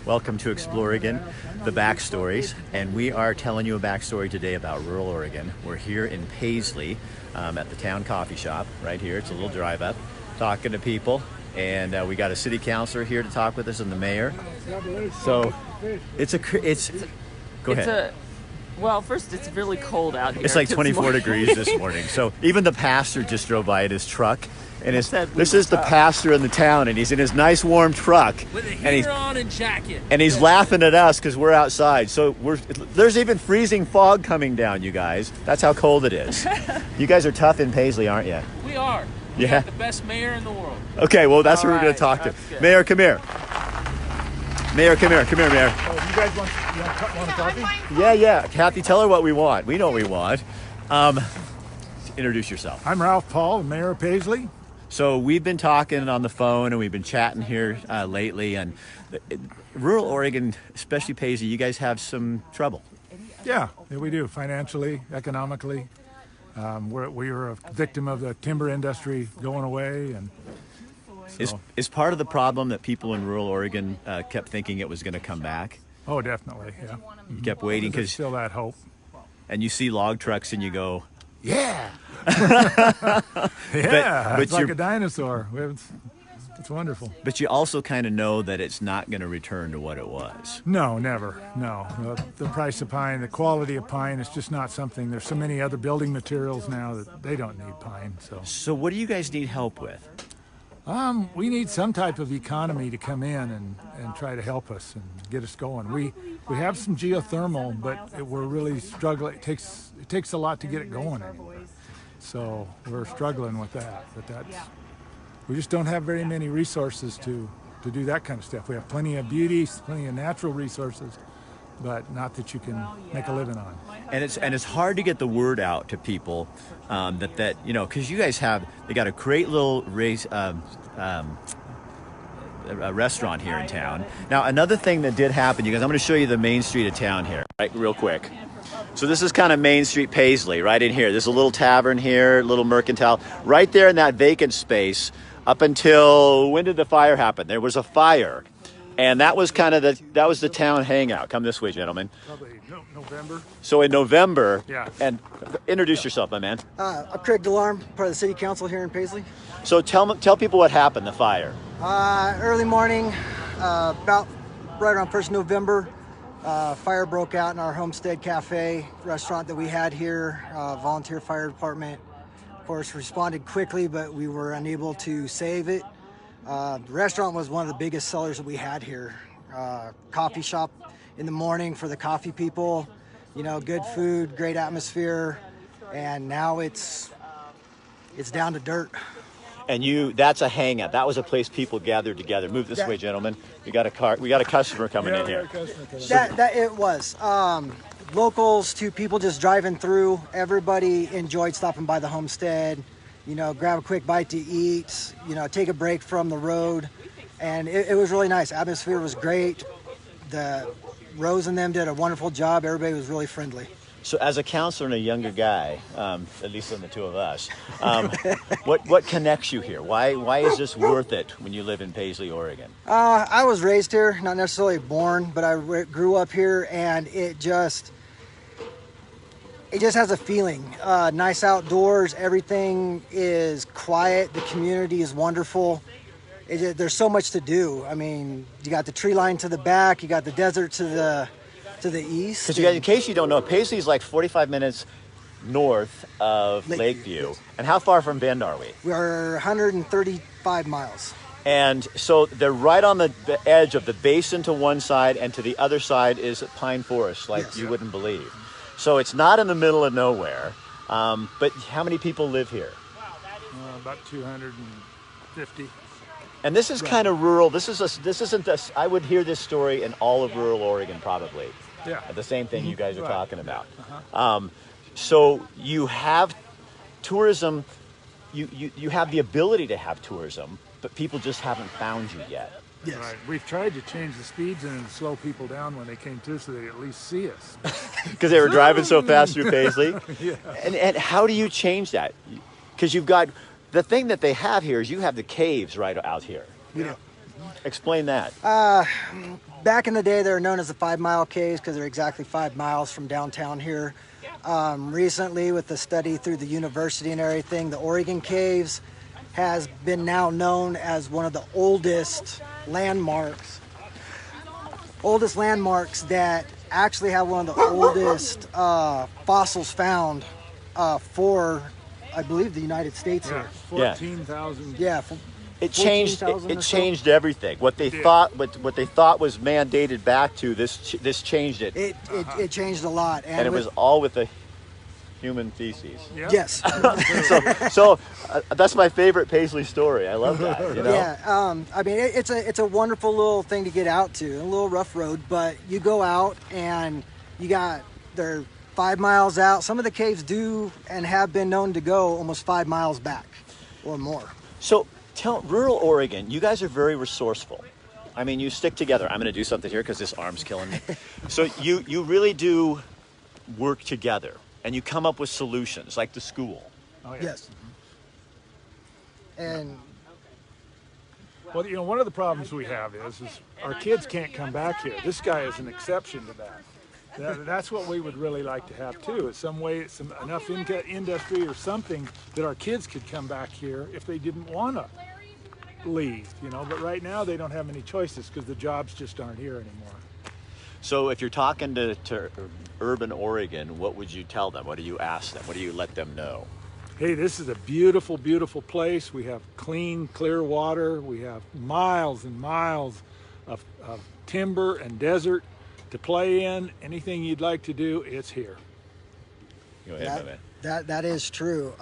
Welcome to Explore Oregon, the backstories, and we are telling you a backstory today about rural Oregon. We're here in Paisley at the town coffee shop right here. It's a little drive up, talking to people, and we got a city councilor here to talk with us and the mayor. So go ahead. Well, first, it's really cold out here. It's like 24 degrees this morning. So even the pastor just drove by in his truck. And this is the pastor in the town, and he's in his nice warm truck. With a heater on and jacket. And he's laughing at us because we're outside. So there's even freezing fog coming down, you guys. That's how cold it is. You guys are tough in Paisley, aren't you? We are. We have the best mayor in the world. Okay, well, that's who we're going to talk to. Good. Mayor, come here. Mayor, come here. Come here, Mayor. You guys want a coffee? Yeah. Kathy, tell her what we want. We know what we want. Introduce yourself. I'm Ralph Paul, Mayor of Paisley. So we've been talking on the phone and we've been chatting here lately, and rural Oregon, especially Paisley, you guys have some trouble. Yeah, we do, financially, economically. We were a victim of the timber industry going away. And so. Is part of the problem that people in rural Oregon kept thinking it was going to come back? Oh, definitely, yeah. You kept waiting There's because still that hope. And you see log trucks and you go, yeah. but it's like a dinosaur. It's wonderful. But you also kind of know that it's not going to return to what it was. No, never. No. The price of pine, the quality of pine is just not something. There's so many other building materials now that they don't need pine. So what do you guys need help with? We need some type of economy to come in and try to help us and get us going. We have some geothermal, but we're really struggling. It takes a lot to get it going anyway. So we're struggling with that. But we just don't have very many resources to do that kind of stuff. We have plenty of beauty, plenty of natural resources, but not that you can make a living on. And it's hard to get the word out to people that you know, because you guys they got a great little a restaurant here in town. Now, another thing that did happen, you guys, I'm going to show you the main street of town here, right, real quick. So this is kind of Main Street Paisley, right in here. There's a little tavern here, little mercantile, right there in that vacant space up until, when did the fire happen? There was a fire. And that was kind of the town hangout. Come this way, gentlemen. Probably November. So in November, yeah. And introduce yourself, my man. I'm Craig DeLarme, part of the city council here in Paisley. So tell people what happened, the fire. Early morning, about right around 1st November, fire broke out in our Homestead Cafe restaurant that we had here. Volunteer fire department, of course, responded quickly, but we were unable to save it. The restaurant was one of the biggest sellers that we had here. Coffee shop in the morning for the coffee people, you know, good food, great atmosphere, and now it's down to dirt. And that's a hangout. That was a place people gathered together. Move this way, gentlemen. We got a customer coming in here. That it was. Locals to people just driving through. Everybody enjoyed stopping by the homestead. You know, grab a quick bite to eat, you know, take a break from the road. And it was really nice. Atmosphere was great. Rose and them did a wonderful job. Everybody was really friendly. So as a counselor and a younger guy, at least in the two of us, what connects you here? Why is this worth it when you live in Paisley, Oregon? I was raised here, not necessarily born, but I grew up here, and it just has a feeling. Nice outdoors, everything is quiet, the community is wonderful. There's so much to do. I mean, you got the tree line to the back, you got the desert to the east. Because in case you don't know, Paisley is like 45 minutes north of Lakeview. And how far from Bend are we? We're 135 miles. And so they're right on the edge of the basin to one side, and to the other side is pine forest, like you wouldn't believe. So it's not in the middle of nowhere. But how many people live here? About 250. And this is kind of rural. I would hear this story in all of rural Oregon, probably. Yeah. The same thing you guys are talking about. So you have tourism. You have the ability to have tourism, but people just haven't found you yet. Yes. Right. We've tried to change the speeds and slow people down when they came through so they at least see us. Because they were driving so fast through Paisley. Yeah. And how do you change that? Because you've got, the thing that they have here is you have the caves right out here. Yeah. Explain that. Back in the day, they were known as the 5 Mile Caves because they're exactly 5 miles from downtown here. Recently, with the study through the university and everything, the Oregon Caves has been now known as one of the oldest landmarks that actually have one of the oldest fossils found for, I believe, the United States Yeah, here. 14,000. Yeah, It changed. 14,000 It or so. changed everything. What they thought was mandated back to this changed it, It changed a lot, and it with- was all with the human feces. Yeah. yes. So that's my favorite Paisley story. I love that. You know? Yeah, I mean, it's a wonderful little thing to get out to, a little rough road, but you go out and they're 5 miles out. Some of the caves do and have been known to go almost 5 miles back or more. So tell rural Oregon, you guys are very resourceful. I mean, you stick together. I'm going to do something here because this arm's killing me. So you really do work together, and you come up with solutions, like the school. Oh, yeah. Yes. And Well, you know, one of the problems we have is our kids can't come back here. This guy is an exception to that. That's what we would really like to have too. Is some way, enough industry or something that our kids could come back here if they didn't want to leave. You know, but right now they don't have any choices because the jobs just aren't here anymore. So if you're talking to urban Oregon, what would you tell them? What do you ask them? What do you let them know? Hey, this is a beautiful, beautiful place. We have clean, clear water. We have miles and miles of timber and desert to play in. Anything you'd like to do, it's here. Go ahead, my man. that is true.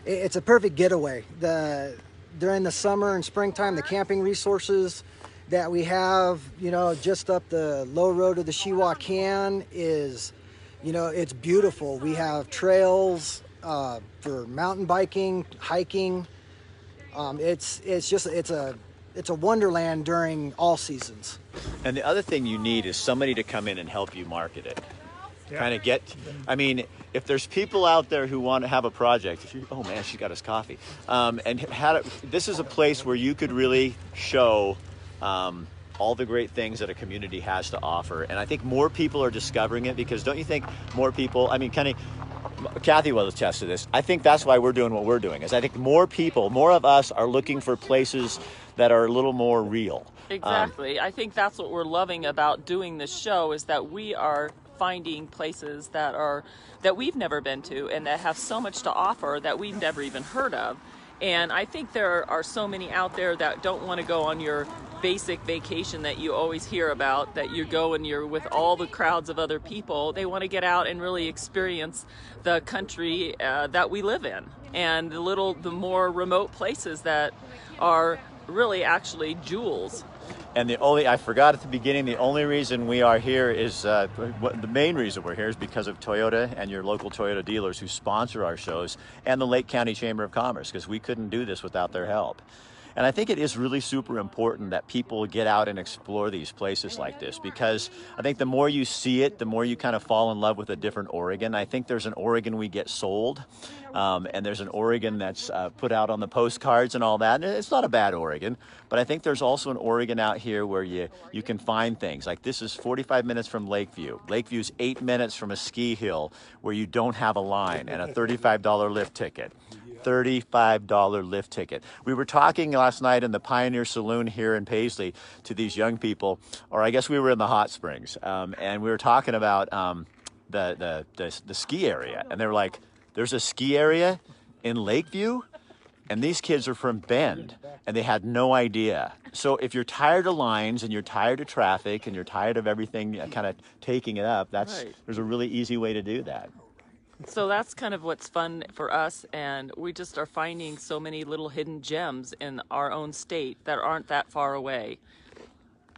It's a perfect getaway. During the summer and springtime, the camping resources that we have, you know, just up the low road of the Shiwa Can is, you know, it's beautiful. We have trails for mountain biking, hiking. It's a wonderland during all seasons. And the other thing you need is somebody to come in and help you market it. Yeah. Kind of I mean, if there's people out there who want to have a project, oh man, she got us coffee. This is a place where you could really show all the great things that a community has to offer. And I think more people are discovering it because don't you think more people, I mean, Kathy will attest to this. I think that's why we're doing what we're doing, is I think more of us are looking for places that are a little more real. Exactly. I think that's what we're loving about doing this show, is that we are finding places that we've never been to and that have so much to offer that we've never even heard of. And I think there are so many out there that don't want to go on your basic vacation that you always hear about, that you go and you're with all the crowds of other people. They want to get out and really experience the country that we live in, and the more remote places that are really actually jewels. And I forgot at the beginning, the only reason we are here is, the main reason we're here is because of Toyota and your local Toyota dealers who sponsor our shows, and the Lake County Chamber of Commerce, because we couldn't do this without their help. And I think it is really super important that people get out and explore these places like this, because I think the more you see it, the more you kind of fall in love with a different Oregon. I think there's an Oregon we get sold, and there's an Oregon that's put out on the postcards and all that. And it's not a bad Oregon, but I think there's also an Oregon out here where you can find things. Like this is 45 minutes from Lakeview. Lakeview's 8 minutes from a ski hill where you don't have a line and a $35 lift ticket. $35 lift ticket. We were talking last night in the Pioneer Saloon here in Paisley to these young people, or I guess we were in the hot springs, and we were talking about the ski area, and they were like, "There's a ski area in Lakeview," and these kids are from Bend, and they had no idea. So if you're tired of lines and you're tired of traffic and you're tired of everything kind of taking it up, there's a really easy way to do that. So that's kind of what's fun for us, and we just are finding so many little hidden gems in our own state that aren't that far away.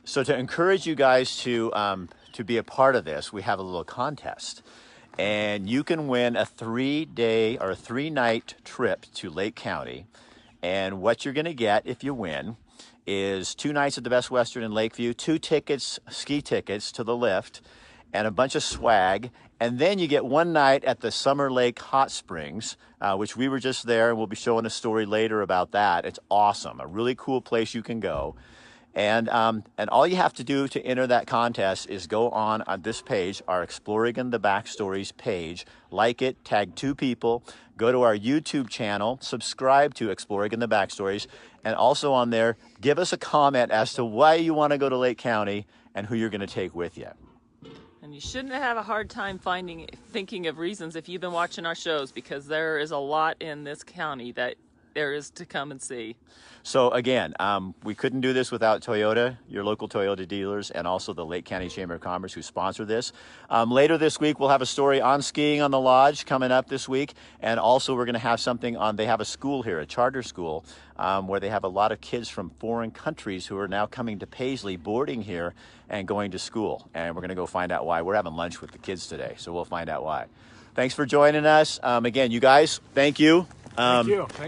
So to encourage you guys to be a part of this, we have a little contest, and you can win a 3-day or a 3-night trip to Lake County. And what you're going to get if you win is 2 nights at the Best Western in Lakeview, 2 ski tickets to the lift, and a bunch of swag. And then you get one night at the Summer Lake Hot Springs, which we were just there, and we'll be showing a story later about that. It's awesome, a really cool place you can go. And all you have to do to enter that contest is go on this page, our Exploring the Backstories page, like it, tag 2 people, go to our YouTube channel, subscribe to Exploring the Backstories, and also on there, give us a comment as to why you want to go to Lake County and who you're going to take with you. And you shouldn't have a hard time thinking of reasons if you've been watching our shows, because there is a lot in this county that there is to come and see. So again, we couldn't do this without Toyota, your local Toyota dealers, and also the Lake County Chamber of Commerce who sponsor this. Later this week, we'll have a story on skiing on the lodge coming up this week. And also we're going to have something on, they have a school here, a charter school, where they have a lot of kids from foreign countries who are now coming to Paisley, boarding here and going to school. And we're going to go find out why. We're having lunch with the kids today, so we'll find out why. Thanks for joining us. Again, you guys, thank you.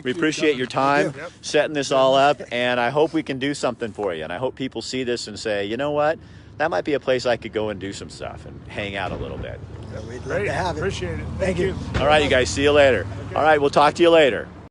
We appreciate your time setting this all up, and I hope we can do something for you. And I hope people see this and say, you know what, that might be a place I could go and do some stuff and hang out a little bit. We'd love to have it. Appreciate it. Thank you. All right, you guys, see you later. All right, we'll talk to you later.